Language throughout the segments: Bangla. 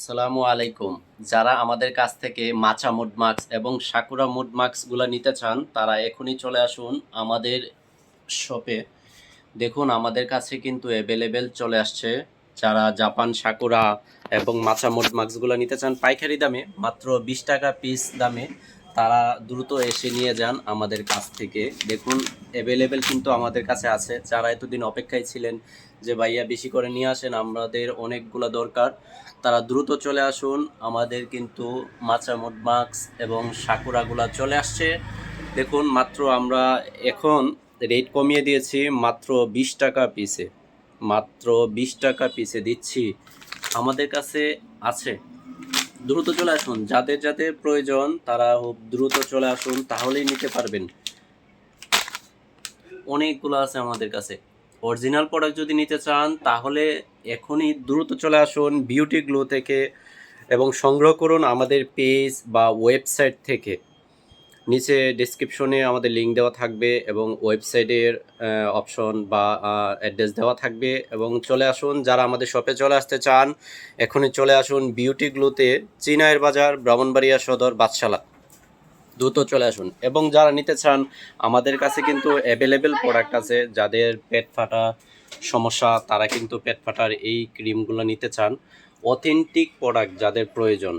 আসসালামু আলাইকুম। যারা আমাদের কাছ থেকে মাচা মুড মাস্ক এবং সাকুরা মুড মাস্কগুলো নিতে চান তারা এখনই চলে আসুন আমাদের শপে। দেখুন আমাদের কাছে কিন্তু অ্যাভেলেবেল চলে আসছে। যারা জাপান সাকুরা এবং মাচা মুড মাস্কগুলো নিতে চান পাইকারি দামে মাত্র 20 টাকা পিস দামে, তারা দ্রুত এসে নিয়ে যান আমাদের কাছ থেকে। দেখুন অ্যাভেলেবেল কিন্তু আমাদের কাছে আছে। যারা এতদিন অপেক্ষায় ছিলেন যে ভাইয়া বেশি করে নিয়ে আসেন, আমাদের অনেকগুলো দরকার, তারা দ্রুত চলে আসুন। আমাদের কিন্তু মাচা মুড মাস্ক এবং সাকুরাগুলা চলে আসছে। দেখুন মাত্র আমরা এখন রেট কমিয়ে দিয়েছি, মাত্র 20 টাকা পিসে, মাত্র 20 টাকা পিসে দিচ্ছি। আমাদের কাছে আছে, দ্রুত চলে আসুন। যাদের যাদের প্রয়োজন তারা দ্রুত চলে আসুন, তাহলেই নিতে পারবেন। অনেকগুলো আছে আমাদের কাছে। অরিজিনাল প্রোডাক্ট যদি নিতে চান তাহলে এখনই দ্রুত চলে আসুন বিউটি গ্লো থেকে এবং সংগ্রহ করুন আমাদের পেজ বা ওয়েবসাইট থেকে। নিচে ডেসক্রিপশনে আমাদের লিঙ্ক দেওয়া থাকবে এবং ওয়েবসাইটের অপশন বা অ্যাড্রেস দেওয়া থাকবে, এবং চলে আসুন। যারা আমাদের শপে চলে আসতে চান এখনই চলে আসুন বিউটি গ্লোতে, চিনাইয়ের বাজার, ব্রাহ্মণবাড়িয়া সদর, বাদশালা। দ্রুত চলে আসুন। এবং যারা নিতে চান আমাদের কাছে কিন্তু অ্যাভেলেবেল প্রোডাক্ট আছে। যাদের পেট ফাটা সমস্যা তারা কিন্তু পেট ফাটার এই ক্রিমগুলো নিতে চান। অথেন্টিক প্রোডাক্ট যাদের প্রয়োজন,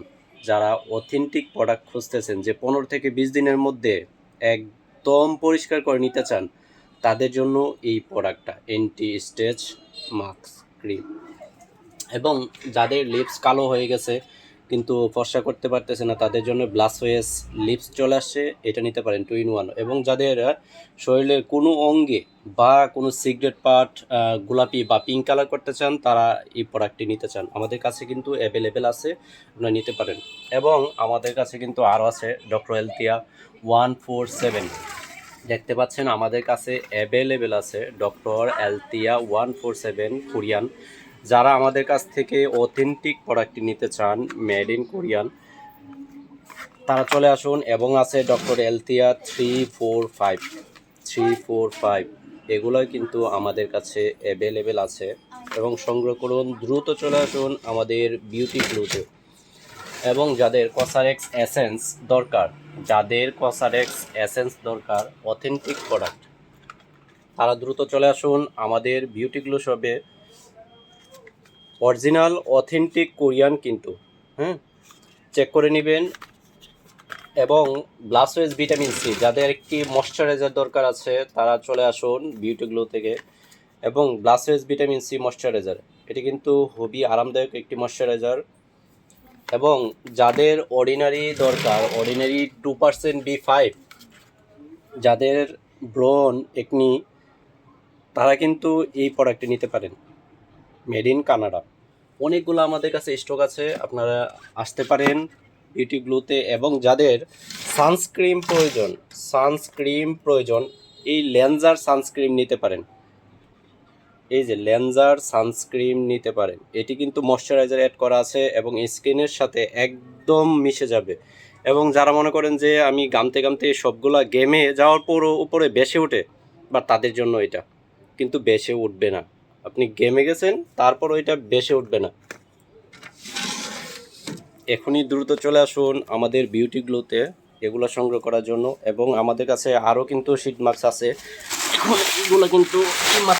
যারা অথেন্টিক প্রোডাক্ট খুঁজতেছেন যে 15 থেকে 20 দিনের মধ্যে একদম পরিষ্কার করে নিতে চান, তাদের জন্য এই প্রোডাক্টটা অ্যান্টি স্টেজ মাস্ক ক্রিম। এবং যাদের লিপস কালো হয়ে গেছে কিন্তু ফর্সা করতে পারতেছে না, তাদের জন্য ব্লাসওয়েস লিপস চলে আসছে, এটা নিতে পারেন 2 in 1। এবং যাদের শরীরের কোনো অঙ্গে বা কোনো সিগারেট পার্ট গোলাপি বা পিঙ্ক কালার করতে চান, তারা এই প্রোডাক্টটি নিতে চান, আমাদের কাছে কিন্তু অ্যাভেলেবেল আছে, আপনারা নিতে পারেন। এবং আমাদের কাছে কিন্তু আরও আছে ডক্টর এলতিয়া 147, দেখতে পাচ্ছেন আমাদের কাছে অ্যাভেলেবেল আছে ডক্টর এলতিয়া 147 কোরিয়ান। যারা আমাদের কাছ থেকে অথেন্টিক প্রোডাক্টটি নিতে চান মেড ইন কোরিয়ান, তারা চলে আসুন। এবং আছে ডক্টর এলতিয়া 345, এগুলোই কিন্তু আমাদের কাছে অ্যাভেলেবেল আছে। এবং সংগ্রহ করুন, দ্রুত চলে আসুন আমাদের বিউটি গ্লোতে। এবং যাদের কসারেক্স এসেন্স দরকার, দরকার অথেন্টিক প্রোডাক্ট, তারা দ্রুত চলে আসুন আমাদের বিউটি গ্লো শপে। অরিজিনাল অথেন্টিক কোরিয়ান কিন্তু, চেক করে নেবেন। এবং ব্লাসওয়েজ ভিটামিন সি, যাদের একটি ময়শ্চারাইজার দরকার আছে তারা চলে আসুন বিউটি গ্লো থেকে। এবং ব্লাসওয়েজ ভিটামিন সি ময়শ্চারাইজার, এটি কিন্তু খুবই আরামদায়ক একটি ময়শ্চারাইজার। এবং যাদের অর্ডিনারি দরকার, অর্ডিনারি 2% B5, যাদের ব্রন একনি, তারা কিন্তু এই প্রোডাক্টটি নিতে পারেন, মেড ইন কানাডা। অনেকগুলো আমাদের কাছে স্টক আছে, আপনারা আসতে পারেন বিউটি গ্লোতে। এবং যাদের সানস্ক্রিন প্রয়োজন, এই লেন্সার সানস্ক্রিন নিতে পারেন, এই যে লেন্সার সানস্ক্রিন নিতে পারেন। এটি কিন্তু ময়শ্চারাইজার অ্যাড করা আছে এবং স্কিনের সাথে একদম মিশে যাবে। এবং যারা মনে করেন যে আমি গামতে গামতে সবগুলা গেমে যাওয়ার পরও উপরে বেশি ওঠে, বা তাদের জন্য এটা কিন্তু বেশি উঠবে না। আপনি গেমে গেছেন তারপর ওইটা বেশি উঠবে না। এখনই দ্রুত চলে আসুন আমাদের বিউটি গ্লোতে এগুলো সংগ্রহ করার জন্য। এবং আমাদের কাছে আরও কিন্তু শীট মাস্ক আছে, এগুলো কিন্তু